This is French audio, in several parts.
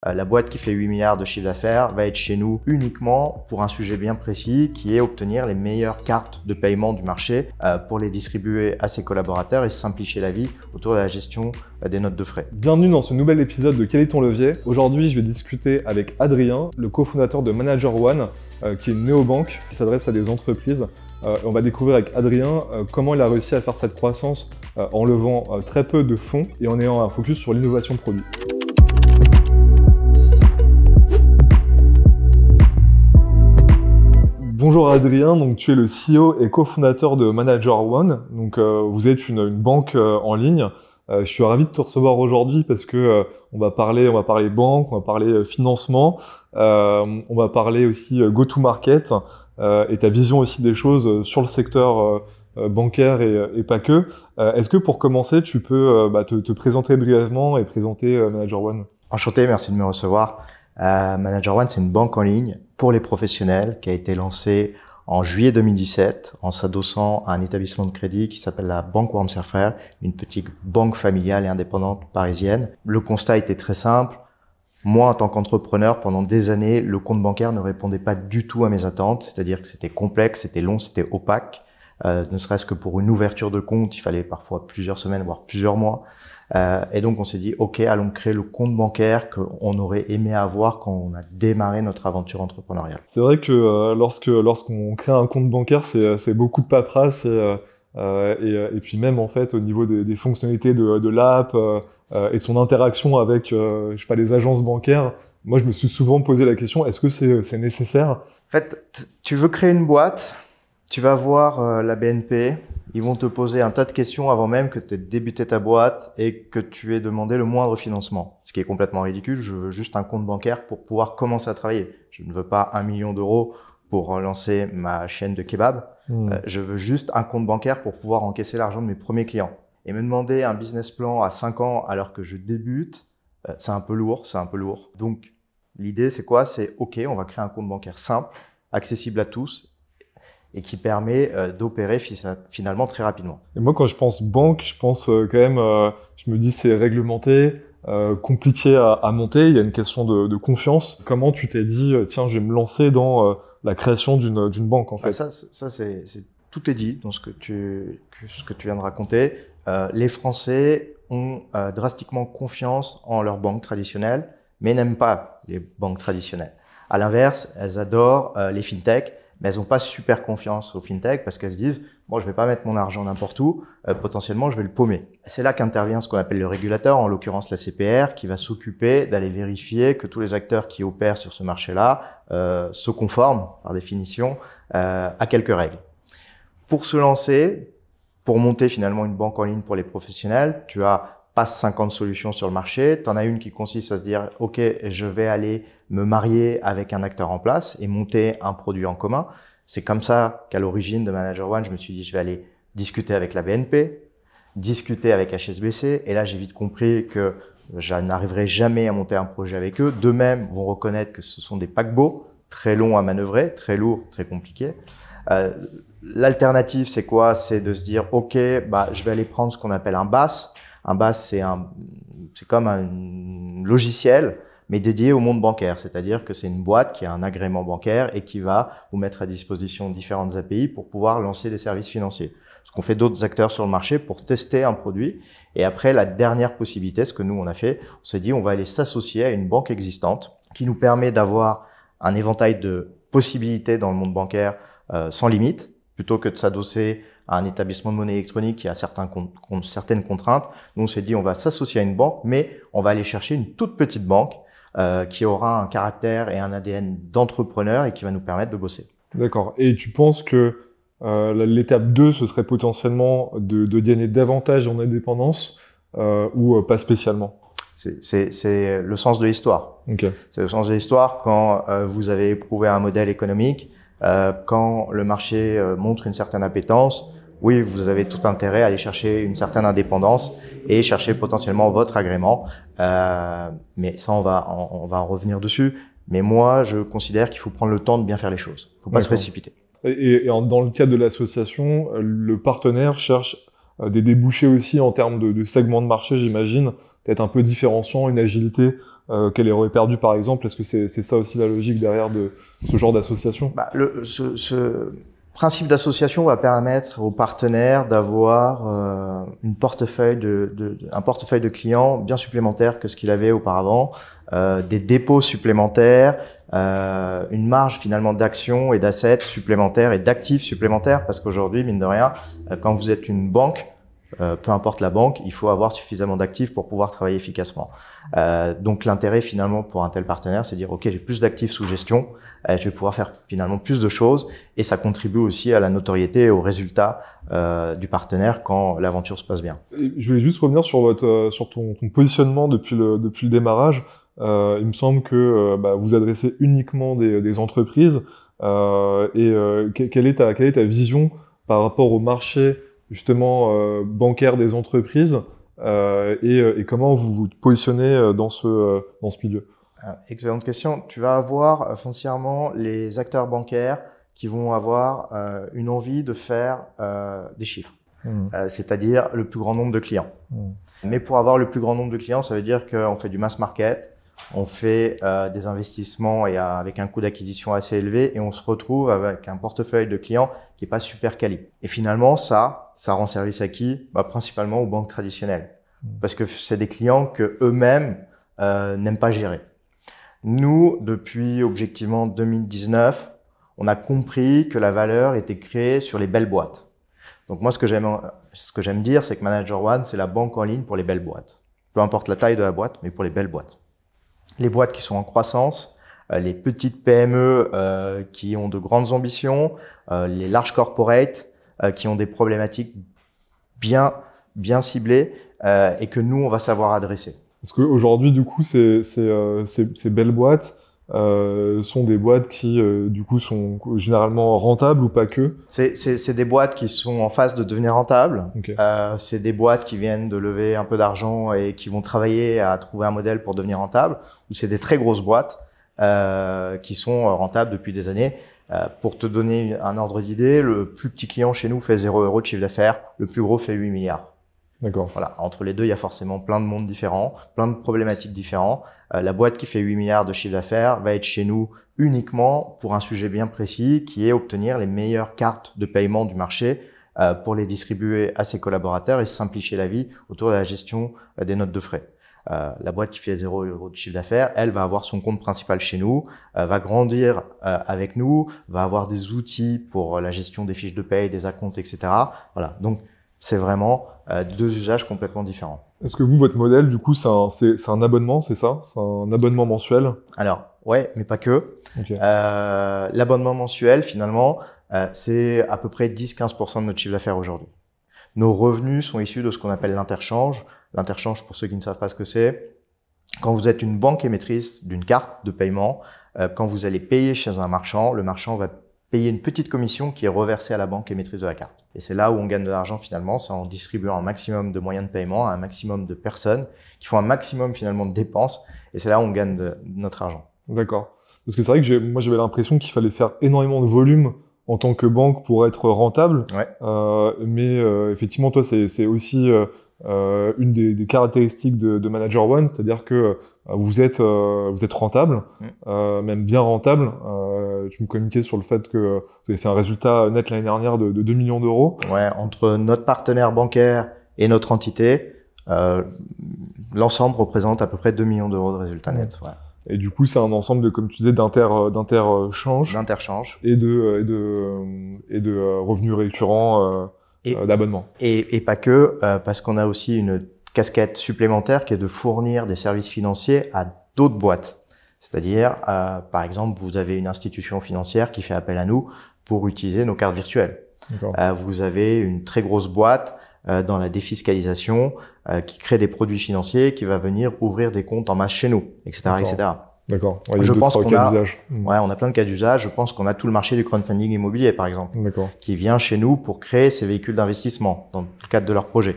La boîte qui fait 8 milliards de chiffre d'affaires va être chez nous uniquement pour un sujet bien précis qui est obtenir les meilleures cartes de paiement du marché pour les distribuer à ses collaborateurs et simplifier la vie autour de la gestion des notes de frais. Bienvenue dans ce nouvel épisode de Quel est ton levier? Aujourd'hui, je vais discuter avec Adrien, le cofondateur de Manager One, qui est une néobanque qui s'adresse à des entreprises. On va découvrir avec Adrien comment il a réussi à faire cette croissance en levant très peu de fonds et en ayant un focus sur l'innovation produit. Bonjour Adrien, donc tu es le CEO et cofondateur de Manager One. Donc vous êtes une banque en ligne. Je suis ravi de te recevoir aujourd'hui parce que on va parler banque, on va parler financement, on va parler aussi go-to-market et ta vision aussi des choses sur le secteur bancaire et pas que. Est-ce que pour commencer, tu peux te présenter brièvement et présenter Manager One? Enchanté, merci de me recevoir. Manager One, c'est une banque en ligne pour les professionnels qui a été lancée en juillet 2017 en s'adossant à un établissement de crédit qui s'appelle la Banque Wormser Frères, une petite banque familiale et indépendante parisienne. Le constat était très simple. Moi, en tant qu'entrepreneur, pendant des années, le compte bancaire ne répondait pas du tout à mes attentes, c'est-à-dire que c'était complexe, c'était long, c'était opaque. Ne serait-ce que pour une ouverture de compte, il fallait parfois plusieurs semaines, voire plusieurs mois. Et donc on s'est dit, ok, allons créer le compte bancaire qu'on aurait aimé avoir quand on a démarré notre aventure entrepreneuriale. C'est vrai que lorsqu'on crée un compte bancaire, c'est beaucoup de paperasse et puis même en fait au niveau des fonctionnalités de l'app et de son interaction avec les agences bancaires. Moi, je me suis souvent posé la question, est-ce que c'est nécessaire? En fait, tu veux créer une boîte, tu vas voir la BNP. Ils vont te poser un tas de questions avant même que tu aies débuté ta boîte et que tu aies demandé le moindre financement. Ce qui est complètement ridicule. Je veux juste un compte bancaire pour pouvoir commencer à travailler. Je ne veux pas 1 million d'euros pour lancer ma chaîne de kebab. Je veux juste un compte bancaire pour pouvoir encaisser l'argent de mes premiers clients. Et me demander un business plan à 5 ans alors que je débute, c'est un peu lourd, Donc, l'idée, c'est quoi? C'est OK, on va créer un compte bancaire simple, accessible à tous, et qui permet d'opérer finalement très rapidement. Et moi, quand je pense banque, je pense quand même, je me dis c'est réglementé, compliqué à monter, il y a une question de confiance. Comment tu t'es dit, tiens, je vais me lancer dans la création d'une banque en fait? Tout est dit dans ce que tu viens de raconter. Les Français ont drastiquement confiance en leurs banques traditionnelles, mais n'aiment pas les banques traditionnelles. À l'inverse, elles adorent les fintechs, mais elles n'ont pas super confiance aux fintech parce qu'elles se disent « bon, je vais pas mettre mon argent n'importe où, potentiellement je vais le paumer ». C'est là qu'intervient ce qu'on appelle le régulateur, en l'occurrence la CPR, qui va s'occuper d'aller vérifier que tous les acteurs qui opèrent sur ce marché-là se conforment, par définition, à quelques règles. Pour se lancer, pour monter finalement une banque en ligne pour les professionnels, tu as pas 50 solutions sur le marché. Tu en as une qui consiste à se dire « ok, je vais aller me marier avec un acteur en place et monter un produit en commun ». C'est comme ça qu'à l'origine de Manager One, je me suis dit « je vais aller discuter avec la BNP, discuter avec HSBC ». Et là, j'ai vite compris que je n'arriverai jamais à monter un projet avec eux. D'eux-mêmes vont reconnaître que ce sont des paquebots très longs à manœuvrer, très lourds, très compliqués. L'alternative, c'est quoi? C'est de se dire « ok, je vais aller prendre ce qu'on appelle un BaaS ». Un BaaS, c'est comme un logiciel, mais dédié au monde bancaire. C'est-à-dire que c'est une boîte qui a un agrément bancaire et qui va vous mettre à disposition différentes API pour pouvoir lancer des services financiers. Ce qu'ont fait d'autres acteurs sur le marché pour tester un produit. Et après, la dernière possibilité, ce que nous, on a fait, on s'est dit, on va aller s'associer à une banque existante qui nous permet d'avoir un éventail de possibilités dans le monde bancaire sans limite, plutôt que de s'adosser à un établissement de monnaie électronique qui a certaines contraintes. Nous, on s'est dit, on va s'associer à une banque, mais on va aller chercher une toute petite banque qui aura un caractère et un ADN d'entrepreneur et qui va nous permettre de bosser. D'accord. Et tu penses que l'étape 2, ce serait potentiellement de gagner davantage en indépendance ou pas spécialement? C'est le sens de l'histoire. Okay. C'est le sens de l'histoire quand vous avez éprouvé un modèle économique, quand le marché montre une certaine appétence. Oui, vous avez tout intérêt à aller chercher une certaine indépendance et chercher potentiellement votre agrément. Mais ça, on va en revenir dessus. Mais moi, je considère qu'il faut prendre le temps de bien faire les choses. Il ne faut pas se précipiter. Et dans le cadre de l'association, le partenaire cherche des débouchés aussi en termes de segments de marché, j'imagine, peut-être un peu différenciant, une agilité qu'elle aurait perdu par exemple? Est-ce que c'est ça aussi la logique derrière de ce genre d'association? Ce principe d'association va permettre aux partenaires d'avoir un portefeuille de clients bien supplémentaire que ce qu'il avait auparavant, des dépôts supplémentaires, une marge finalement d'actions et d'assets supplémentaires et d'actifs supplémentaires, parce qu'aujourd'hui, mine de rien, quand vous êtes une banque, peu importe la banque, il faut avoir suffisamment d'actifs pour pouvoir travailler efficacement. Donc l'intérêt finalement pour un tel partenaire, c'est de dire ok, j'ai plus d'actifs sous gestion, je vais pouvoir faire finalement plus de choses, et ça contribue aussi à la notoriété et aux résultats du partenaire quand l'aventure se passe bien. Je voulais juste revenir sur ton positionnement depuis le démarrage. Il me semble que vous adressez uniquement des entreprises. Quelle est ta vision par rapport au marché justement bancaire des entreprises et comment vous vous positionnez dans ce milieu? Excellente question. Tu vas avoir foncièrement les acteurs bancaires qui vont avoir une envie de faire des chiffres, c'est-à-dire le plus grand nombre de clients. Mais pour avoir le plus grand nombre de clients, ça veut dire qu'on fait du mass market, on fait des investissements et avec un coût d'acquisition assez élevé, et on se retrouve avec un portefeuille de clients qui est pas super quali. Et finalement, ça rend service à qui? Principalement aux banques traditionnelles, parce que c'est des clients que eux-mêmes n'aiment pas gérer. Nous, depuis objectivement 2019, on a compris que la valeur était créée sur les belles boîtes. Donc moi, ce que j'aime dire, c'est que Manager One, c'est la banque en ligne pour les belles boîtes. Peu importe la taille de la boîte, mais pour les belles boîtes. Les boîtes qui sont en croissance, les petites PME qui ont de grandes ambitions, les larges corporates qui ont des problématiques bien ciblées et que nous, on va savoir adresser. Parce qu'aujourd'hui, du coup, ces belles boîtes sont des boîtes qui, du coup, sont généralement rentables ou pas que? C'est des boîtes qui sont en phase de devenir rentables. Okay. C'est des boîtes qui viennent de lever un peu d'argent et qui vont travailler à trouver un modèle pour devenir rentables. Ou c'est des très grosses boîtes qui sont rentables depuis des années. Pour te donner un ordre d'idée, le plus petit client chez nous fait 0 € de chiffre d'affaires. Le plus gros fait 8 milliards. D'accord. Voilà. Entre les deux, il y a forcément plein de mondes différents, plein de problématiques différents. La boîte qui fait 8 milliards de chiffre d'affaires va être chez nous uniquement pour un sujet bien précis qui est obtenir les meilleures cartes de paiement du marché pour les distribuer à ses collaborateurs et simplifier la vie autour de la gestion des notes de frais. La boîte qui fait 0 € de chiffre d'affaires, elle va avoir son compte principal chez nous, va grandir avec nous, va avoir des outils pour la gestion des fiches de paye, des acomptes, etc. Voilà. Donc, c'est vraiment deux usages complètement différents. Est-ce que vous, votre modèle, du coup, c'est un abonnement, c'est ça? C'est un abonnement mensuel? Alors, ouais, mais pas que. Okay. L'abonnement mensuel, finalement, c'est à peu près 10-15% de notre chiffre d'affaires aujourd'hui. Nos revenus sont issus de ce qu'on appelle l'interchange. L'interchange, pour ceux qui ne savent pas ce que c'est, quand vous êtes une banque émettrice d'une carte de paiement, quand vous allez payer chez un marchand, le marchand va payer une petite commission qui est reversée à la banque émettrice de la carte. Et c'est là où on gagne de l'argent finalement, c'est en distribuant un maximum de moyens de paiement à un maximum de personnes qui font un maximum finalement de dépenses. Et c'est là où on gagne de notre argent. D'accord. Parce que c'est vrai que moi j'avais l'impression qu'il fallait faire énormément de volume en tant que banque pour être rentable. Ouais. Mais effectivement, toi, c'est aussi une des caractéristiques de Manager One, c'est-à-dire que vous êtes rentable, même bien rentable. Tu me communiquais sur le fait que vous avez fait un résultat net l'année dernière de 2 millions d'euros. Ouais, entre notre partenaire bancaire et notre entité, l'ensemble représente à peu près 2 millions d'euros de résultats nets. Ouais. Et du coup, c'est un ensemble de, comme tu disais, d'interchange. D'interchange. Et de revenus récurrents d'abonnement. Et pas que, parce qu'on a aussi une casquette supplémentaire qui est de fournir des services financiers à d'autres boîtes. C'est-à-dire, par exemple, vous avez une institution financière qui fait appel à nous pour utiliser nos cartes virtuelles. Vous avez une très grosse boîte dans la défiscalisation qui crée des produits financiers, qui va venir ouvrir des comptes en masse chez nous, etc., etc. D'accord. Ouais, je pense qu'on a, on a plein de cas d'usage. Je pense qu'on a tout le marché du crowdfunding immobilier, par exemple, qui vient chez nous pour créer ces véhicules d'investissement dans le cadre de leur projet.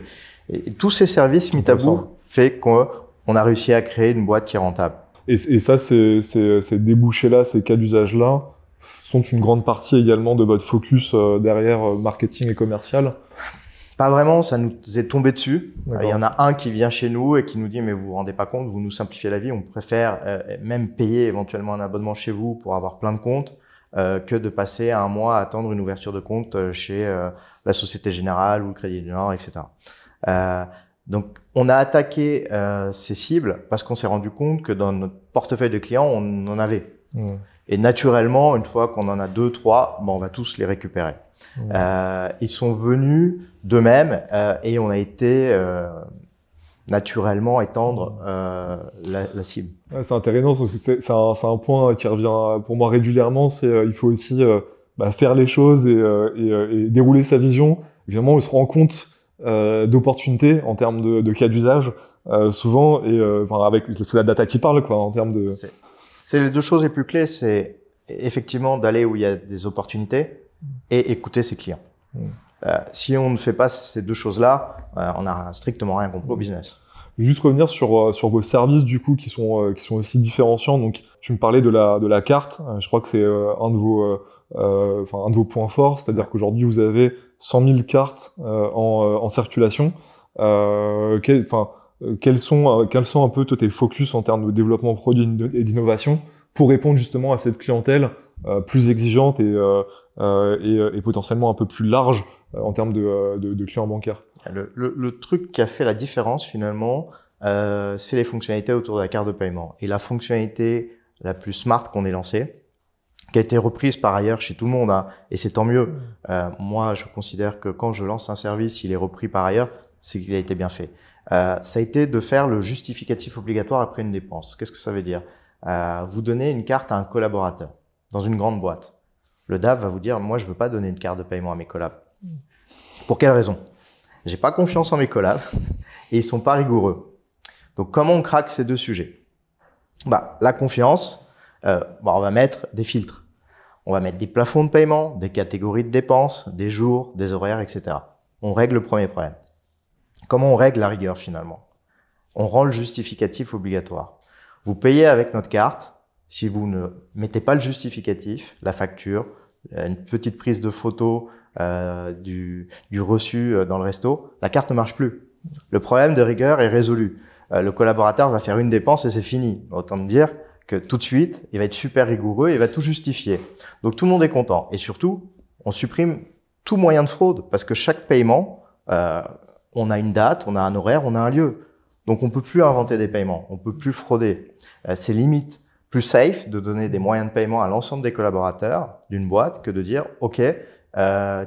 Et tous ces services mis à bout fait qu'on a réussi à créer une boîte qui est rentable. Et ça, ces débouchés-là, ces cas d'usage-là, sont une grande partie également de votre focus derrière marketing et commercial? Pas vraiment, ça nous est tombé dessus. D'accord. Il y en a un qui vient chez nous et qui nous dit mais vous vous rendez pas compte, vous nous simplifiez la vie, on préfère même payer éventuellement un abonnement chez vous pour avoir plein de comptes que de passer un mois à attendre une ouverture de compte chez la Société Générale ou le Crédit du Nord, etc. Donc on a attaqué ces cibles parce qu'on s'est rendu compte que dans notre portefeuille de clients, on en avait. Et naturellement, une fois qu'on en a 2, 3, on va tous les récupérer. Ils sont venus d'eux-mêmes et on a été naturellement étendre la cible. Ouais, c'est intéressant parce que c'est un point qui revient pour moi régulièrement. C'est il faut aussi faire les choses et dérouler sa vision. Évidemment, on se rend compte d'opportunités en termes de cas d'usage souvent et avec c'est la data qui parle quoi en termes de. C'est les 2 choses les plus clés, c'est effectivement d'aller où il y a des opportunités et écouter ses clients. Si on ne fait pas ces 2 choses-là, on n'a strictement rien compris au business. Juste revenir sur vos services du coup qui sont aussi différenciants. Donc tu me parlais de la carte. Je crois que c'est un de vos points forts, c'est-à-dire qu'aujourd'hui vous avez 100 000 cartes en circulation. Quels sont un peu tes focus en termes de développement produit et d'innovation pour répondre justement à cette clientèle plus exigeante et potentiellement un peu plus large en termes de clients bancaires? Le truc qui a fait la différence finalement, c'est les fonctionnalités autour de la carte de paiement. Et la fonctionnalité la plus smart qu'on ait lancée, qui a été reprise par ailleurs chez tout le monde, hein, et c'est tant mieux. Moi, je considère que quand je lance un service, il est repris par ailleurs, c'est qu'il a été bien fait. Ça a été de faire le justificatif obligatoire après une dépense. Qu'est-ce que ça veut dire? Vous donnez une carte à un collaborateur dans une grande boîte. Le DAF va vous dire, moi, je veux pas donner une carte de paiement à mes collabs. Pour quelle raison? J'ai pas confiance en mes collabs et ils sont pas rigoureux. Donc, comment on craque ces 2 sujets? La confiance, on va mettre des filtres. On va mettre des plafonds de paiement, des catégories de dépenses, des jours, des horaires, etc. On règle le premier problème. Comment on règle la rigueur finalement? On rend le justificatif obligatoire. Vous payez avec notre carte. Si vous ne mettez pas le justificatif, la facture, une petite prise de photo du reçu dans le resto, la carte ne marche plus. Le problème de rigueur est résolu. Le collaborateur va faire une dépense et c'est fini. Autant dire que tout de suite, il va être super rigoureux et il va tout justifier. Donc tout le monde est content. Et surtout, on supprime tout moyen de fraude parce que chaque paiement, on a une date, on a un horaire, on a un lieu. Donc on peut plus inventer des paiements, on peut plus frauder. C'est limite plus safe de donner des moyens de paiement à l'ensemble des collaborateurs d'une boîte que de dire OK,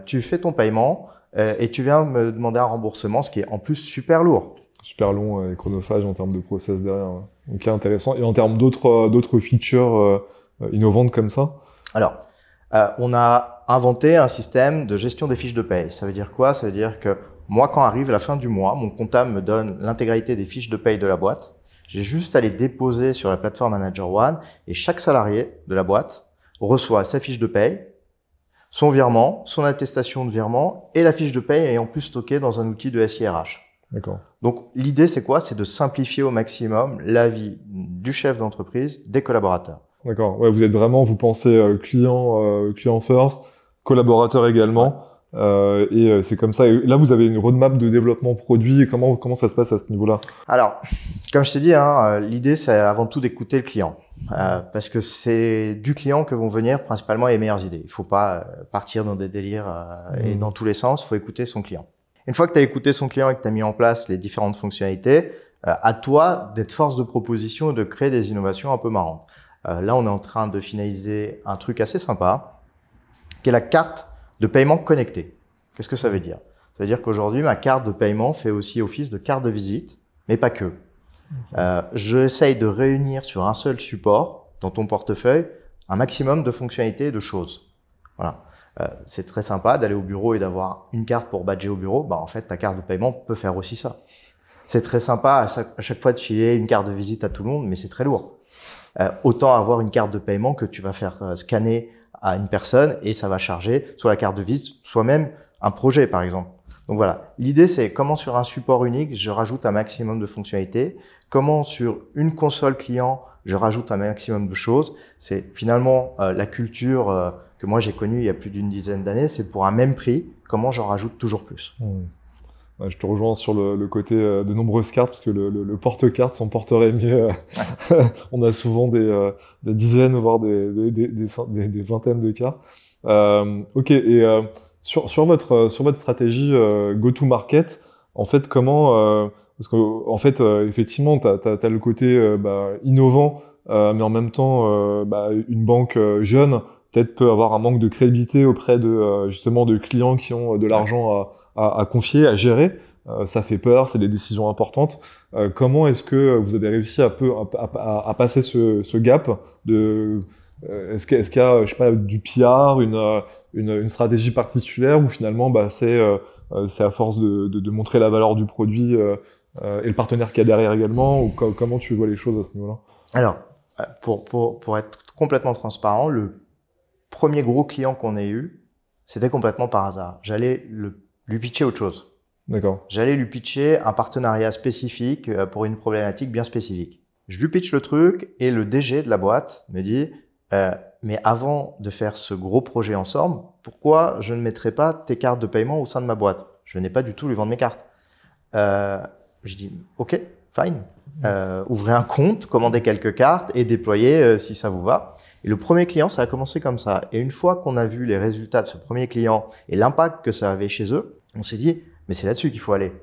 tu fais ton paiement et tu viens me demander un remboursement, ce qui est en plus super lourd. Super long et chronophage en termes de process derrière. Ok, intéressant. Et en termes d'autres features innovantes comme ça? Alors, on a inventé un système de gestion des fiches de paye. Ça veut dire quoi? Ça veut dire que moi, quand arrive la fin du mois, mon comptable me donne l'intégralité des fiches de paye de la boîte. J'ai juste à les déposer sur la plateforme Manager One et chaque salarié de la boîte reçoit sa fiche de paye, son virement, son attestation de virement et la fiche de paye est en plus stockée dans un outil de SIRH. D'accord. Donc, l'idée, c'est quoi? C'est de simplifier au maximum la vie du chef d'entreprise, des collaborateurs. D'accord. Ouais, vous pensez client first, collaborateur également. Et c'est comme ça. Et là, vous avez une roadmap de développement produit. Comment ça se passe à ce niveau-là? Alors, comme je t'ai dit, l'idée, c'est avant tout d'écouter le client. Parce que c'est du client que vont venir principalement les meilleures idées. Il faut pas partir dans des délires et dans tous les sens. Il faut écouter son client. Une fois que tu as écouté son client et que tu as mis en place les différentes fonctionnalités, à toi d'être force de proposition et de créer des innovations un peu marrantes. Là, on est en train de finaliser un truc assez sympa, qui est la carte de paiement connectée. Qu'est-ce que ça veut dire? Ça veut dire qu'aujourd'hui, ma carte de paiement fait aussi office de carte de visite, mais pas que. J'essaye de réunir sur un seul support, dans ton portefeuille, un maximum de fonctionnalités et de choses. Voilà. C'est très sympa d'aller au bureau et d'avoir une carte pour badger au bureau. En fait, ta carte de paiement peut faire aussi ça. C'est très sympa à chaque fois de filer une carte de visite à tout le monde, mais c'est très lourd. Autant avoir une carte de paiement que tu vas faire scanner à une personne et ça va charger soit la carte de visite, soit même un projet, par exemple. Donc voilà, l'idée c'est comment sur un support unique, je rajoute un maximum de fonctionnalités, comment sur une console client, je rajoute un maximum de choses. C'est finalement la culture que moi j'ai connue il y a plus d'une dizaine d'années, c'est pour un même prix, comment j'en rajoute toujours plus. Ouais, je te rejoins sur le côté de nombreuses cartes, parce que le porte-carte s'en porterait mieux. On a souvent des dizaines, voire des vingtaines de cartes. Ok, et sur votre stratégie go-to-market, en fait, comment... parce que en fait, effectivement, t'as le côté innovant, mais en même temps, une banque jeune peut-être peut avoir un manque de crédibilité auprès de justement de clients qui ont de l'argent à confier, à gérer. Ça fait peur, c'est des décisions importantes. Comment est-ce que vous avez réussi à passer ce gap de est-ce qu'il y a, je sais pas, du PR, une stratégie particulière, ou finalement c'est à force de montrer la valeur du produit et le partenaire qu'il y a derrière également, ou comment tu vois les choses à ce niveau-là? Alors, pour être complètement transparent, le premier gros client qu'on ait eu, c'était complètement par hasard. J'allais lui pitcher autre chose. D'accord. J'allais lui pitcher un partenariat spécifique pour une problématique bien spécifique. Je lui pitch le truc et le DG de la boîte me dit mais avant de faire ce gros projet ensemble, pourquoi je ne mettrais pas tes cartes de paiement au sein de ma boîte? Je venais pas du tout lui vendre mes cartes. Je dis ok, fine. Ouvrez un compte, commandez quelques cartes et déployez si ça vous va. Et le premier client, ça a commencé comme ça. Et une fois qu'on a vu les résultats de ce premier client et l'impact que ça avait chez eux, on s'est dit mais c'est là-dessus qu'il faut aller.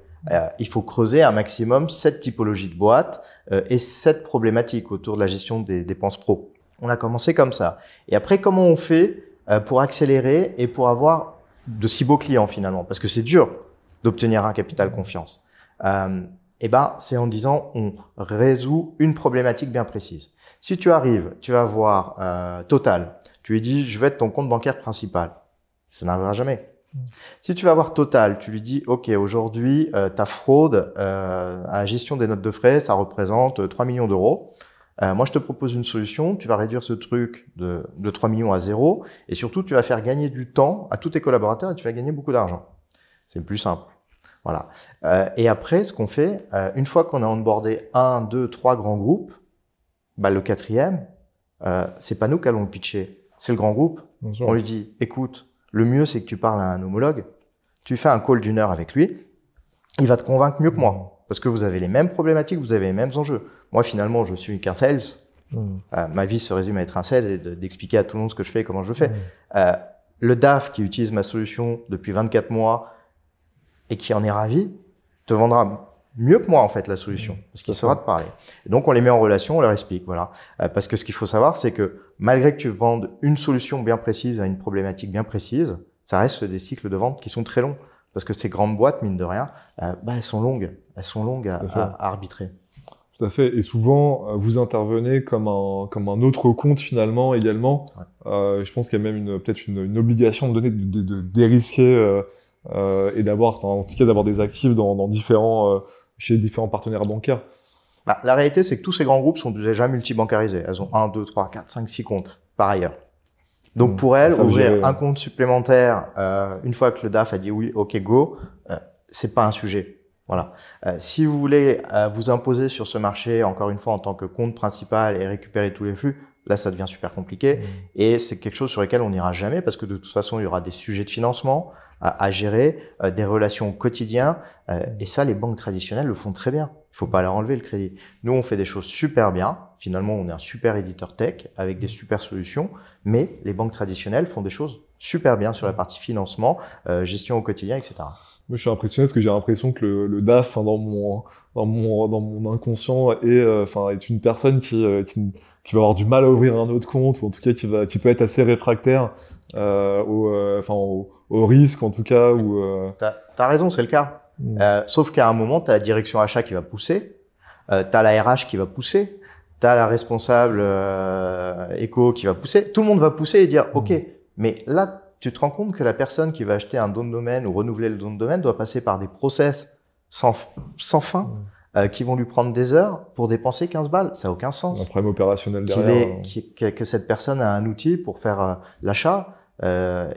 Il faut creuser un maximum cette typologie de boîte et cette problématique autour de la gestion des dépenses pro. On a commencé comme ça. Et après, comment on fait pour accélérer et pour avoir de si beaux clients finalement? Parce que c'est dur d'obtenir un capital confiance. C'est en disant on résout une problématique bien précise. Si tu arrives, tu vas voir Total, tu lui dis je veux être ton compte bancaire principal. Ça n'arrivera jamais. Si tu vas voir Total, tu lui dis ok, aujourd'hui ta fraude à la gestion des notes de frais, ça représente 3 millions d'euros. Moi, je te propose une solution. Tu vas réduire ce truc de 3 millions à 0 et surtout, tu vas faire gagner du temps à tous tes collaborateurs et tu vas gagner beaucoup d'argent. C'est le plus simple. Voilà. Et après, ce qu'on fait, une fois qu'on a onboardé 1, 2, 3 grands groupes, le quatrième, c'est pas nous qui allons le pitcher, c'est le grand groupe. On lui dit, écoute, le mieux, c'est que tu parles à un homologue, tu fais un call d'1 heure avec lui, il va te convaincre mieux que moi, parce que vous avez les mêmes problématiques, vous avez les mêmes enjeux. Moi, finalement, je suis qu'un sales. Ma vie se résume à être un sales et d'expliquer à tout le monde ce que je fais et comment je le fais. Le DAF qui utilise ma solution depuis 24 mois et qui en est ravi, te vendra mieux que moi, en fait, la solution, parce qu'il saura te parler. Et donc, on les met en relation, on leur explique, voilà. Parce que ce qu'il faut savoir, c'est que malgré que tu vendes une solution bien précise à une problématique bien précise, ça reste des cycles de vente qui sont très longs. Parce que ces grandes boîtes, mine de rien, elles sont longues. Elles sont longues à arbitrer. Tout à fait. Et souvent, vous intervenez comme un autre compte, finalement, également. Ouais. Je pense qu'il y a même peut-être une obligation de donner, de dérisquer et d'avoir, en tout cas, d'avoir des actifs chez différents partenaires bancaires. La réalité, c'est que tous ces grands groupes sont déjà multibancarisés. Elles ont 1, 2, 3, 4, 5, 6 comptes par ailleurs. Donc pour elles, ouvrir un compte supplémentaire, une fois que le DAF a dit oui, ok, go, c'est pas un sujet. Voilà. Si vous voulez vous imposer sur ce marché, encore une fois, en tant que compte principal et récupérer tous les flux, là, ça devient super compliqué. Et c'est quelque chose sur lequel on n'ira jamais parce que de toute façon, il y aura des sujets de financement à gérer, des relations au quotidien. Et ça, les banques traditionnelles le font très bien. Il faut pas leur enlever le crédit. Nous, on fait des choses super bien. Finalement, on est un super éditeur tech avec des super solutions. Mais les banques traditionnelles font des choses super bien sur la partie financement, gestion au quotidien, etc. Moi, je suis impressionné parce que j'ai l'impression que le DAF, dans mon inconscient, est une personne qui va avoir du mal à ouvrir un autre compte, ou en tout cas qui peut être assez réfractaire au risque, en tout cas. T'as raison, c'est le cas. Sauf qu'à un moment, tu as la direction achat qui va pousser, tu as la RH qui va pousser, tu as la responsable éco qui va pousser. Tout le monde va pousser et dire OK, mais là, tu te rends compte que la personne qui va acheter un don de domaine ou renouveler le don de domaine doit passer par des process sans fin qui vont lui prendre des heures pour dépenser 15 balles. Ça n'a aucun sens. Un problème opérationnel derrière. Que cette personne a un outil pour faire l'achat.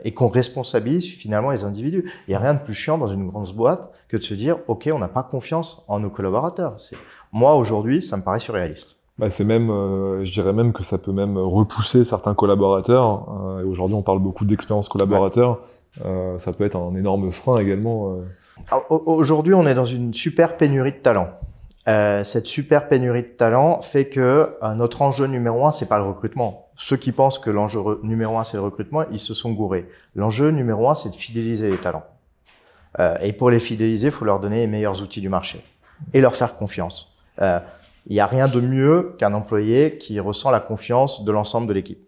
Et qu'on responsabilise finalement les individus. Il n'y a rien de plus chiant dans une grande boîte que de se dire « Ok, on n'a pas confiance en nos collaborateurs ». Moi, aujourd'hui, ça me paraît surréaliste. C'est même, je dirais même que ça peut même repousser certains collaborateurs. Et aujourd'hui, on parle beaucoup d'expérience collaborateur. Ça peut être un énorme frein également. Aujourd'hui, on est dans une super pénurie de talent. Cette super pénurie de talent fait que notre enjeu numéro 1, c'est pas le recrutement. Ceux qui pensent que l'enjeu numéro 1, c'est le recrutement, ils se sont gourés. L'enjeu numéro 1, c'est de fidéliser les talents. Et pour les fidéliser, il faut leur donner les meilleurs outils du marché et leur faire confiance. Il n'y a rien de mieux qu'un employé qui ressent la confiance de l'ensemble de l'équipe.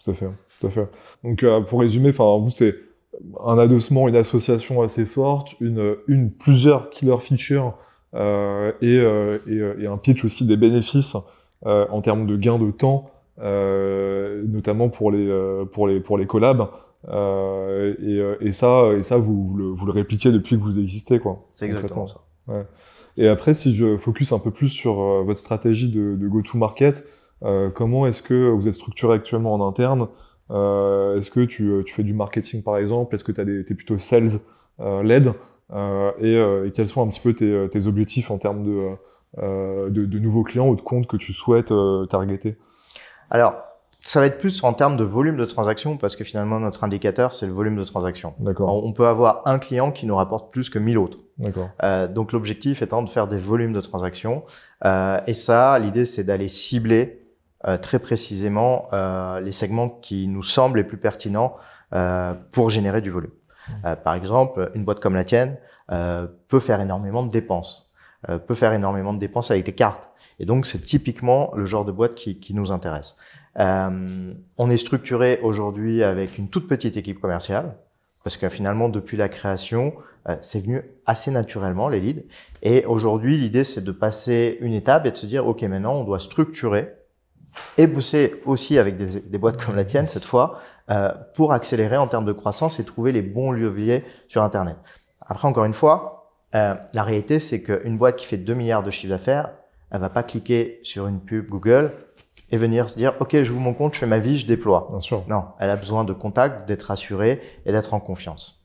Tout à fait, tout à fait. Donc, pour résumer, enfin, vous, c'est un adossement, une association assez forte, plusieurs killer features et un pitch aussi des bénéfices en termes de gains de temps, notamment pour les collabs. Et ça vous le répliquez depuis que vous existez, quoi. C'est exactement ça. Ouais. Et après, si je focus un peu plus sur votre stratégie de go-to-market, comment est-ce que vous êtes structuré actuellement en interne? Est-ce que tu fais du marketing, par exemple? Est-ce que t'es plutôt sales led? Et quels sont un petit peu tes objectifs en termes de nouveaux clients ou de comptes que tu souhaites targeter? Alors, ça va être plus en termes de volume de transactions parce que finalement, notre indicateur, c'est le volume de transactions. D'accord. On peut avoir un client qui nous rapporte plus que 1000 autres. D'accord. Donc, l'objectif étant de faire des volumes de transactions. Et ça, l'idée, c'est d'aller cibler très précisément les segments qui nous semblent les plus pertinents pour générer du volume. Par exemple, une boîte comme la tienne peut faire énormément de dépenses, avec des cartes. Et donc, c'est typiquement le genre de boîte qui nous intéresse. On est structuré aujourd'hui avec une toute petite équipe commerciale parce que finalement, depuis la création, c'est venu assez naturellement, les leads. Et aujourd'hui, l'idée, c'est de passer une étape et de se dire, OK, maintenant, on doit structurer et bosser aussi avec des boîtes comme la tienne, cette fois, pour accélérer en termes de croissance et trouver les bons leviers sur Internet. Après, encore une fois, la réalité, c'est qu'une boîte qui fait 2 milliards de chiffre d'affaires, elle va pas cliquer sur une pub Google et venir se dire « Ok, j'ouvre mon compte, je fais ma vie, je déploie ». Bien sûr. Non, elle a besoin de contacts, d'être rassurée et d'être en confiance.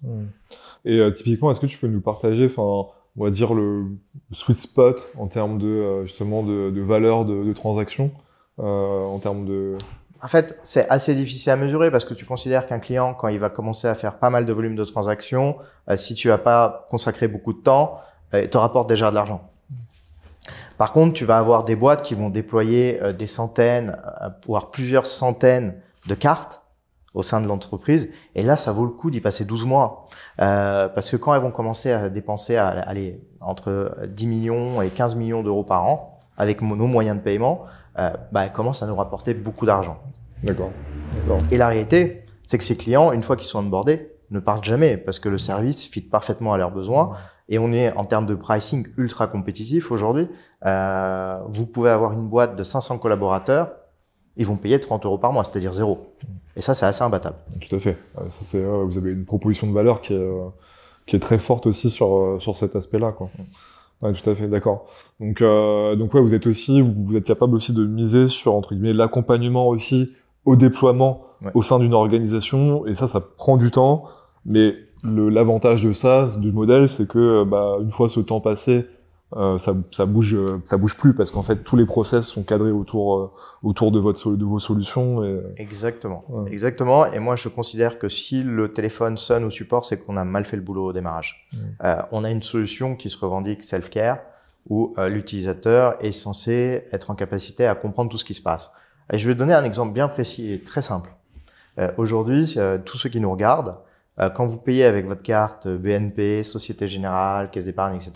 Et typiquement, est-ce que tu peux nous partager, enfin, on va dire le sweet spot en termes de justement de valeur de transaction, en termes de... En fait, c'est assez difficile à mesurer parce que tu considères qu'un client, quand il va commencer à faire pas mal de volume de transactions, si tu n'as pas consacré beaucoup de temps, te rapporte déjà de l'argent. Par contre, tu vas avoir des boîtes qui vont déployer des centaines, voire plusieurs centaines de cartes au sein de l'entreprise. Et là, ça vaut le coup d'y passer 12 mois. Parce que quand elles vont commencer à dépenser entre 10 millions et 15 millions d'euros par an, avec nos moyens de paiement, elles commencent à nous rapporter beaucoup d'argent. D'accord. Et la réalité, c'est que ces clients, une fois qu'ils sont onboardés, ne partent jamais parce que le service fit parfaitement à leurs besoins. Et on est en termes de pricing ultra compétitif aujourd'hui. Vous pouvez avoir une boîte de 500 collaborateurs, ils vont payer 30 euros par mois, c'est-à-dire 0. Et ça, c'est assez imbattable. Tout à fait. Ça, vous avez une proposition de valeur qui est très forte aussi sur cet aspect-là, quoi. Ouais, tout à fait, d'accord. Donc ouais, vous êtes capable aussi de miser sur, entre guillemets, l'accompagnement aussi au déploiement au sein d'une organisation. Et ça prend du temps, mais l'avantage de ça, du modèle, c'est que une fois ce temps passé, ça bouge plus parce qu'en fait tous les process sont cadrés autour de vos solutions. Exactement, ouais. Exactement. Et moi je considère que si le téléphone sonne au support, c'est qu'on a mal fait le boulot au démarrage. On a une solution qui se revendique self-care où l'utilisateur est censé être en capacité à comprendre tout ce qui se passe. Et je vais donner un exemple bien précis et très simple. Aujourd'hui, tous ceux qui nous regardent, quand vous payez avec votre carte BNP, Société Générale, Caisse d'épargne, etc.,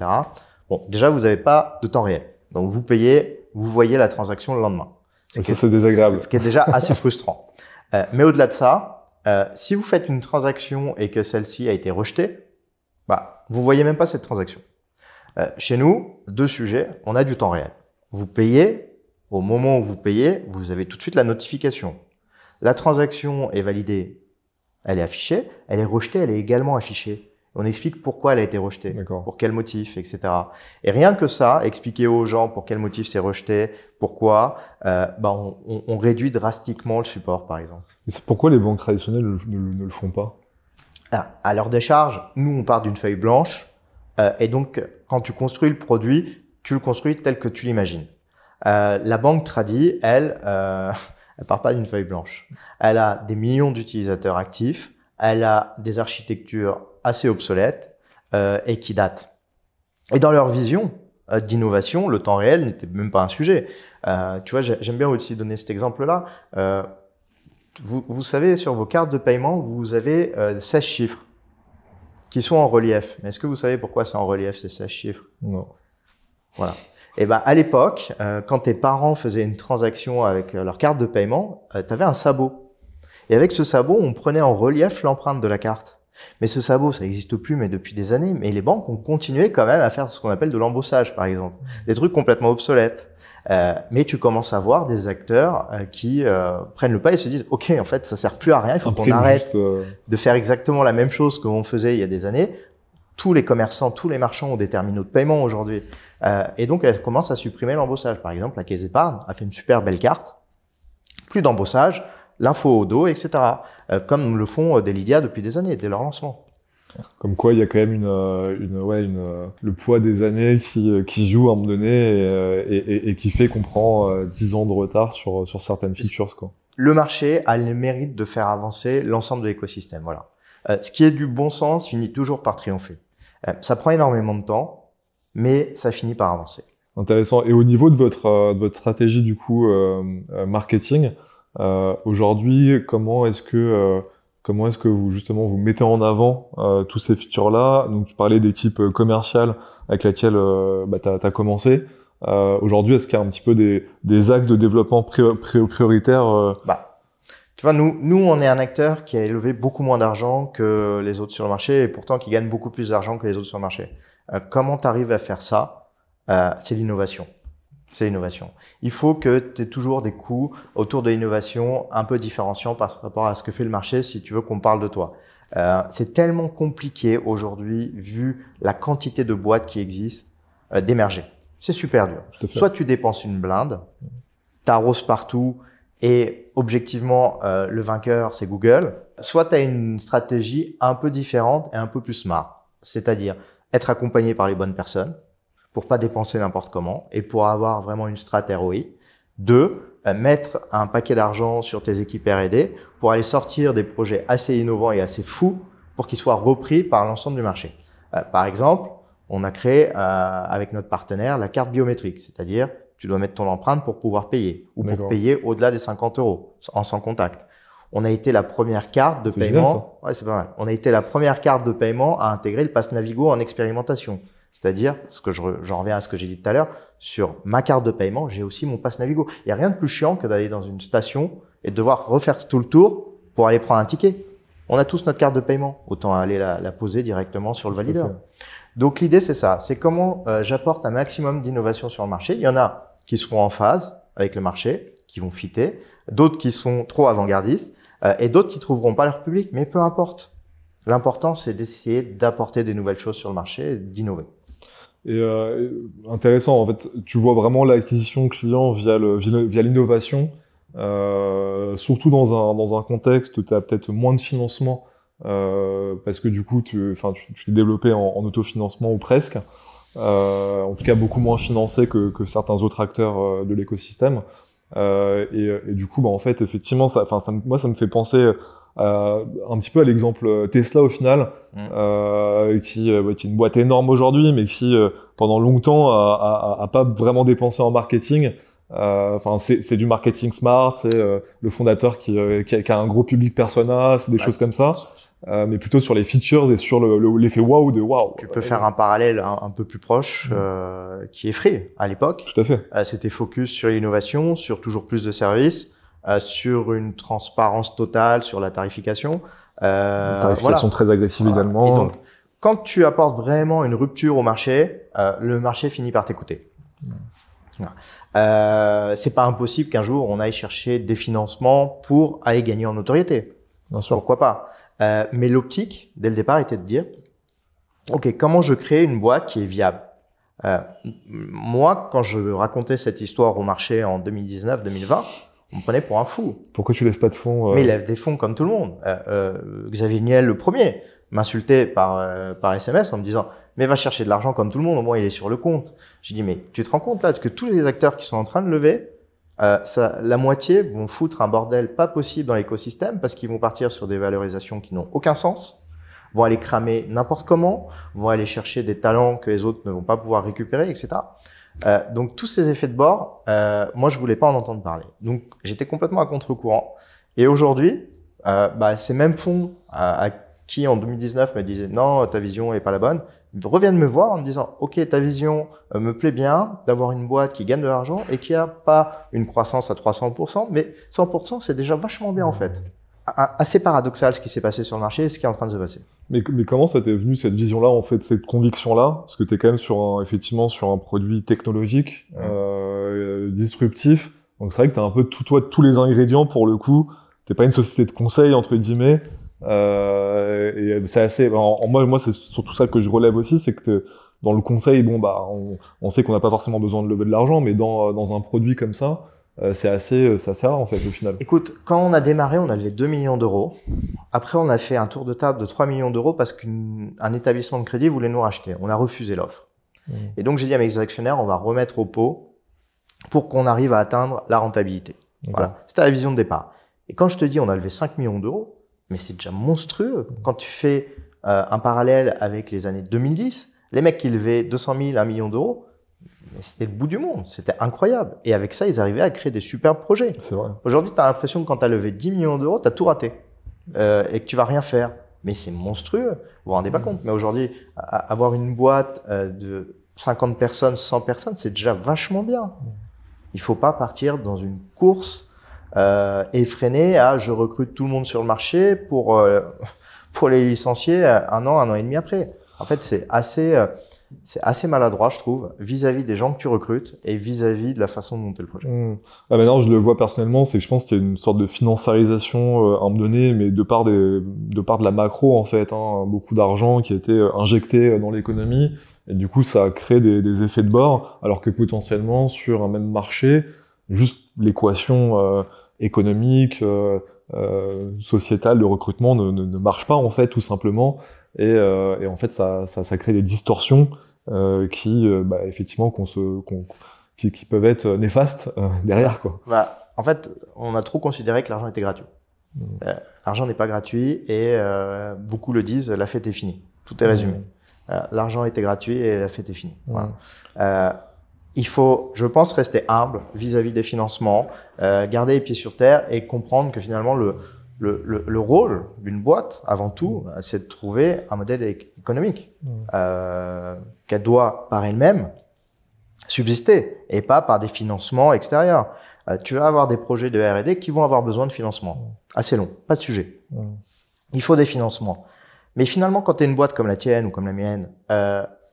bon, déjà, vous n'avez pas de temps réel. Donc, vous payez, vous voyez la transaction le lendemain. C'est désagréable. Ce qui est déjà assez frustrant. Mais au-delà de ça, si vous faites une transaction et que celle-ci a été rejetée, vous voyez même pas cette transaction. Chez nous, 2 sujets, on a du temps réel. Vous payez, au moment où vous payez, vous avez tout de suite la notification. La transaction est validée, elle est affichée, elle est rejetée, elle est également affichée. On explique pourquoi elle a été rejetée, pour quel motif, etc. Et rien que ça, expliquer aux gens pour quel motif c'est rejeté, pourquoi, on réduit drastiquement le support, par exemple. Et c'est pourquoi les banques traditionnelles ne le font pas? À leur décharge, nous, on part d'une feuille blanche. Et donc, quand tu construis le produit, tu le construis tel que tu l'imagines. La banque tradie, elle part pas d'une feuille blanche. Elle a des millions d'utilisateurs actifs. Elle a des architectures assez obsolètes. et qui datent. Et dans leur vision d'innovation, le temps réel n'était même pas un sujet. Tu vois, j'aime bien aussi donner cet exemple-là. Vous savez, sur vos cartes de paiement, vous avez 16 chiffres qui sont en relief. Mais est-ce que vous savez pourquoi c'est en relief, ces 16 chiffres? Non. Voilà. Et ben, à l'époque, quand tes parents faisaient une transaction avec leur carte de paiement, tu avais un sabot. Et avec ce sabot, on prenait en relief l'empreinte de la carte. Mais ce sabot, ça n'existe plus, mais depuis des années. Mais les banques ont continué quand même à faire ce qu'on appelle de l'embossage, par exemple. Des trucs complètement obsolètes. Mais tu commences à voir des acteurs qui prennent le pas et se disent « Ok, en fait, ça sert plus à rien, il faut qu'on arrête de faire exactement la même chose qu'on faisait il y a des années. » Tous les commerçants, tous les marchands ont des terminaux de paiement aujourd'hui. Et donc, elles commencent à supprimer l'embossage. Par exemple, la Caisse d'Épargne a fait une super belle carte. Plus d'embossage, l'info au dos, etc. Comme le font des Lydia depuis des années, dès leur lancement. Comme quoi, il y a quand même le poids des années qui joue à un moment donné et qui fait qu'on prend 10 ans de retard sur certaines features, quoi. Le marché a le mérite de faire avancer l'ensemble de l'écosystème. Voilà. Ce qui est du bon sens finit toujours par triompher. Ça prend énormément de temps, mais ça finit par avancer. Intéressant. Et au niveau de votre stratégie du coup marketing, aujourd'hui, comment est-ce que vous justement vous mettez en avant tous ces features-là? Donc tu parlais d'équipe commerciale avec laquelle t'as commencé. Aujourd'hui, est-ce qu'il y a un petit peu des axes de développement prioritaires Tu vois, nous, on est un acteur qui a élevé beaucoup moins d'argent que les autres sur le marché et pourtant qui gagne beaucoup plus d'argent que les autres sur le marché. Comment tu arrives à faire ça? C'est l'innovation. C'est l'innovation. Il faut que tu aies toujours des coûts autour de l'innovation un peu différenciants par rapport à ce que fait le marché si tu veux qu'on parle de toi. C'est tellement compliqué aujourd'hui, vu la quantité de boîtes qui existent, d'émerger. C'est super dur. Soit tu dépenses une blinde, t'arroses partout, et objectivement, le vainqueur, c'est Google. Soit tu as une stratégie un peu différente et un peu plus smart. C'est-à-dire être accompagné par les bonnes personnes pour pas dépenser n'importe comment et pour avoir vraiment une strat ROI. 2, mettre un paquet d'argent sur tes équipes R&D pour aller sortir des projets assez innovants et assez fous pour qu'ils soient repris par l'ensemble du marché. Par exemple, on a créé avec notre partenaire la carte biométrique, c'est-à-dire tu dois mettre ton empreinte pour pouvoir payer ou pour payer au-delà des 50 € en sans contact. On a été la première carte de paiement. Ouais, c'est pas mal. On a été la première carte de paiement à intégrer le pass Navigo en expérimentation. C'est-à-dire, j'en reviens à ce que j'ai dit tout à l'heure, sur ma carte de paiement, j'ai aussi mon pass Navigo. Il n'y a rien de plus chiant que d'aller dans une station et de devoir refaire tout le tour pour aller prendre un ticket. On a tous notre carte de paiement. Autant aller la poser directement sur le valideur. Donc l'idée, c'est ça. C'est comment j'apporte un maximum d'innovation sur le marché. Il y en a qui seront en phase avec le marché, qui vont fitter, d'autres qui sont trop avant-gardistes et d'autres qui trouveront pas leur public, mais peu importe. L'important, c'est d'essayer d'apporter des nouvelles choses sur le marché et d'innover. Et intéressant, en fait, tu vois vraiment l'acquisition client via l'innovation, surtout dans un contexte où tu as peut-être moins de financement parce que du coup, tu t'es développé en autofinancement ou presque. En tout cas beaucoup moins financé que certains autres acteurs de l'écosystème et du coup en fait effectivement moi ça me fait penser un petit peu à l'exemple Tesla au final qui est une boîte énorme aujourd'hui mais qui pendant longtemps a pas vraiment dépensé en marketing. C'est du marketing smart, c'est le fondateur qui a un gros public persona, c'est des choses comme ça. Mais plutôt sur les features et sur l'effet wow de wow. Tu peux faire un parallèle un peu plus proche qui est Free à l'époque. Tout à fait. C'était focus sur l'innovation, sur toujours plus de services, sur une transparence totale, sur la tarification. Une tarification très agressive également. Et donc, quand tu apportes vraiment une rupture au marché, le marché finit par t'écouter. C'est pas impossible qu'un jour on aille chercher des financements pour aller gagner en notoriété. Bien sûr. Pourquoi pas? Mais l'optique, dès le départ, était de dire, OK, comment je crée une boîte qui est viable? Moi, quand je racontais cette histoire au marché en 2019-2020, on me prenait pour un fou. Pourquoi tu lèves pas de fonds Mais il lève des fonds comme tout le monde. Xavier Niel, le premier, m'insultait par SMS en me disant « Mais va chercher de l'argent comme tout le monde, au moins il est sur le compte. » J'ai dit « Mais tu te rends compte là, parce que tous les acteurs qui sont en train de lever, la moitié vont foutre un bordel pas possible dans l'écosystème parce qu'ils vont partir sur des valorisations qui n'ont aucun sens. vont aller cramer n'importe comment, vont aller chercher des talents que les autres ne vont pas pouvoir récupérer, etc. Donc tous ces effets de bord, moi je voulais pas en entendre parler. Donc j'étais complètement à contre-courant. Et aujourd'hui, ces mêmes fonds à qui en 2019 me disaient non, ta vision est pas la bonne, reviennent me voir en me disant ok, ta vision me plaît bien d'avoir une boîte qui gagne de l'argent et qui a pas une croissance à 300%, mais 100% c'est déjà vachement bien en fait. Assez paradoxal ce qui s'est passé sur le marché et ce qui est en train de se passer. Mais comment ça t'est venu cette vision-là, en fait, cette conviction-là? Parce que tu es quand même effectivement sur un produit technologique, disruptif. Donc c'est vrai que tu as un peu tous les ingrédients pour le coup. T'es pas une société de conseil, entre guillemets. Et c'est assez. Moi, c'est surtout ça que je relève aussi, c'est que dans le conseil, on sait qu'on n'a pas forcément besoin de lever de l'argent, mais dans un produit comme ça, c'est assez rare en fait au final. Écoute, quand on a démarré, on a levé 2 millions d'euros. Après, on a fait un tour de table de 3 millions d'euros parce qu'un établissement de crédit voulait nous racheter. On a refusé l'offre. Et donc, j'ai dit à mes actionnaires, on va remettre au pot pour qu'on arrive à atteindre la rentabilité. Voilà. C'était la vision de départ. Et quand je te dis on a levé 5 millions d'euros, mais c'est déjà monstrueux. Quand tu fais un parallèle avec les années 2010, les mecs qui levaient 200 000, 1 million d'euros, c'était le bout du monde, c'était incroyable. Et avec ça, ils arrivaient à créer des superbes projets. C'est vrai. Aujourd'hui, tu as l'impression que quand tu as levé 10 millions d'euros, tu as tout raté et que tu vas rien faire. Mais c'est monstrueux, vous vous rendez pas compte. Mais aujourd'hui, avoir une boîte de 50 personnes, 100 personnes, c'est déjà vachement bien. Il faut pas partir dans une course effrénée à je recrute tout le monde sur le marché pour les licencier un an et demi après. En fait, c'est assez maladroit, je trouve, vis-à-vis des gens que tu recrutes et vis-à-vis de la façon de monter le projet. Maintenant, je le vois personnellement, c'est que je pense qu'il y a une sorte de financiarisation à un moment donné, mais de part de la macro, en fait, beaucoup d'argent qui a été injecté dans l'économie, et du coup, ça a créé des effets de bord, alors que potentiellement, sur un même marché, juste l'équation économique, sociétale, de recrutement ne marche pas, en fait, tout simplement. Et en fait, ça crée des distorsions qui peuvent être néfastes derrière, quoi. En fait, on a trop considéré que l'argent était gratuit. L'argent n'est pas gratuit et beaucoup le disent, la fête est finie. Tout est résumé. L'argent était gratuit et la fête est finie. Voilà. Il faut, je pense, rester humble vis-à-vis des financements, garder les pieds sur terre et comprendre que finalement le rôle d'une boîte, avant tout, c'est de trouver un modèle économique qu'elle doit par elle-même subsister et pas par des financements extérieurs. Tu vas avoir des projets de R&D qui vont avoir besoin de financement. Assez long, pas de sujet. Il faut des financements. Mais finalement, quand tu es une boîte comme la tienne ou comme la mienne,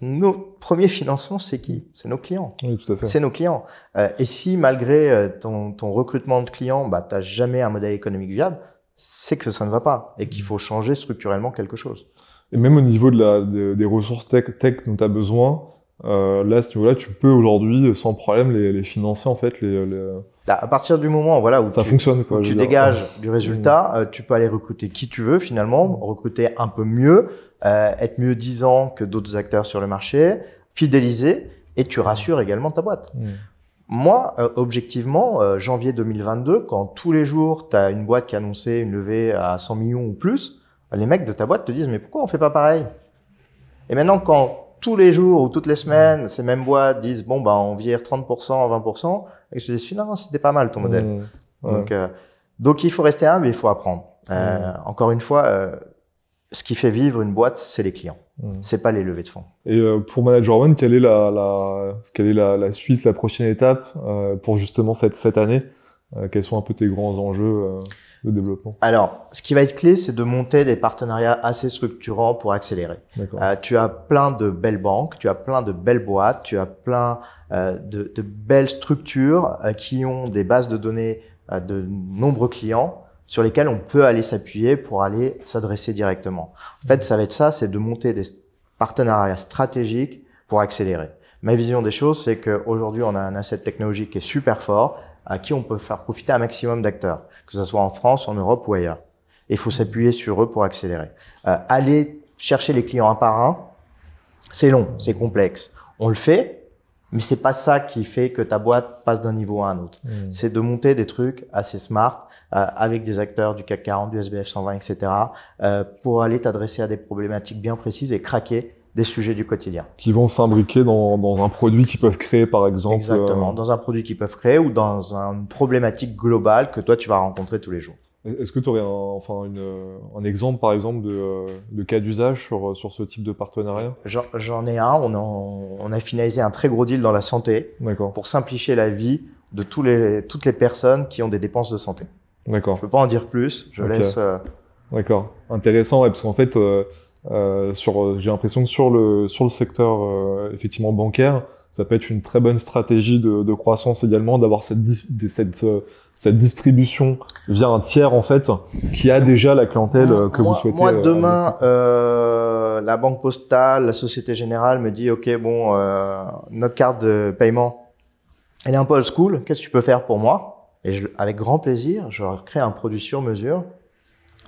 nos premiers financements, c'est qui? C'est nos clients. Oui, tout à fait. C'est nos clients. Et si malgré ton recrutement de clients, tu n'as jamais un modèle économique viable, c'est que ça ne va pas et qu'il faut changer structurellement quelque chose. Et même au niveau des ressources tech dont tu as besoin, là, à ce niveau-là, tu peux aujourd'hui, sans problème, les financer, en fait. À partir du moment où ça fonctionne, quoi, où tu dégages du résultat, tu peux aller recruter qui tu veux, finalement, recruter un peu mieux, être mieux disant que d'autres acteurs sur le marché, fidéliser, et tu rassures également ta boîte. Moi, objectivement, janvier 2022, quand tous les jours, tu as une boîte qui annonçait une levée à 100 millions ou plus, les mecs de ta boîte te disent « Mais pourquoi on fait pas pareil ?» Et maintenant, quand tous les jours ou toutes les semaines, ces mêmes boîtes disent « Bon, on vire 30%, 20%, et je te dis « Finalement, c'était pas mal ton modèle. » Donc, il faut rester humble et il faut apprendre. Encore une fois, ce qui fait vivre une boîte, c'est les clients. C'est pas les levées de fonds. Et pour Manager One, quelle est la suite, la prochaine étape pour justement cette année? Quels sont un peu tes grands enjeux de développement? Alors, ce qui va être clé, c'est de monter des partenariats assez structurants pour accélérer. Tu as plein de belles banques, tu as plein de belles boîtes, tu as plein de belles structures qui ont des bases de données de nombreux clients sur lesquels on peut aller s'appuyer pour aller s'adresser directement. En fait, ça va être ça, c'est de monter des partenariats stratégiques pour accélérer. Ma vision des choses, c'est qu'aujourd'hui, on a un asset technologique qui est super fort, à qui on peut faire profiter un maximum d'acteurs, que ce soit en France, en Europe ou ailleurs. Et il faut s'appuyer sur eux pour accélérer. Aller chercher les clients un par un, c'est long, c'est complexe. On le fait, Mais c'est pas ça qui fait que ta boîte passe d'un niveau à un autre. C'est de monter des trucs assez smart avec des acteurs du CAC 40, du SBF 120, etc. Pour aller t'adresser à des problématiques bien précises et craquer des sujets du quotidien. Qui vont s'imbriquer dans un produit qu'ils peuvent créer, par exemple. Exactement, dans un produit qu'ils peuvent créer ou dans une problématique globale que toi, tu vas rencontrer tous les jours. Est-ce que tu aurais un exemple, par exemple, de cas d'usage sur ce type de partenariat? J'en ai un. On a finalisé un très gros deal dans la santé pour simplifier la vie de toutes les personnes qui ont des dépenses de santé. D'accord. Je peux pas en dire plus. Je laisse. D'accord. Intéressant, ouais, parce qu'en fait, j'ai l'impression que sur le secteur effectivement bancaire, ça peut être une très bonne stratégie de croissance également d'avoir cette distribution via un tiers en fait qui a déjà la clientèle que vous souhaitez. Moi demain, la Banque Postale, la Société Générale me dit ok bon, notre carte de paiement, elle est un peu old school. Qu'est-ce que tu peux faire pour moi? Et avec grand plaisir, je leur crée un produit sur mesure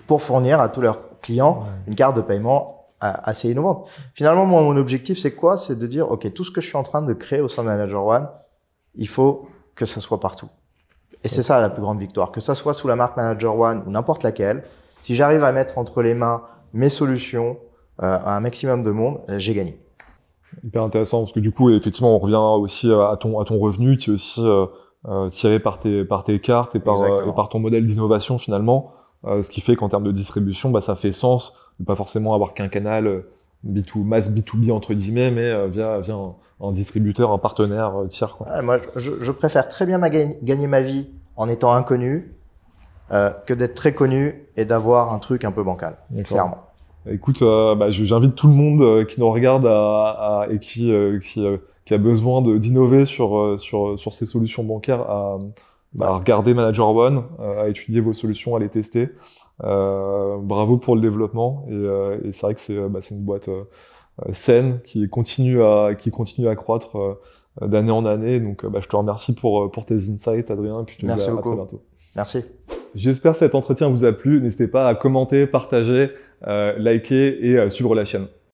pour fournir à tous leurs clients une carte de paiement assez innovante. Finalement, moi, mon objectif, c'est quoi? C'est de dire, OK, tout ce que je suis en train de créer au sein de Manager One, il faut que ça soit partout. Et c'est ça la plus grande victoire. Que ça soit sous la marque Manager One ou n'importe laquelle, si j'arrive à mettre entre les mains mes solutions à un maximum de monde, j'ai gagné. Hyper intéressant, parce que du coup, effectivement, on revient aussi à ton revenu qui est aussi tiré par tes cartes et par ton modèle d'innovation finalement. Ce qui fait qu'en termes de distribution, bah, ça fait sens de pas forcément avoir qu'un canal masse B2B entre guillemets, mais via un distributeur, un partenaire tiers, quoi. Ouais, moi, je préfère très bien gagner ma vie en étant inconnu que d'être très connu et d'avoir un truc un peu bancal, clairement. Écoute, j'invite tout le monde qui nous regarde et qui a besoin d'innover sur ces solutions bancaires à regarder Manager One, à étudier vos solutions, à les tester. Bravo pour le développement et c'est vrai que c'est une boîte saine qui continue à croître d'année en année. Donc je te remercie pour tes insights, Adrien, et puis je te dis à très bientôt. Merci. J'espère que cet entretien vous a plu. N'hésitez pas à commenter, partager, liker et suivre la chaîne.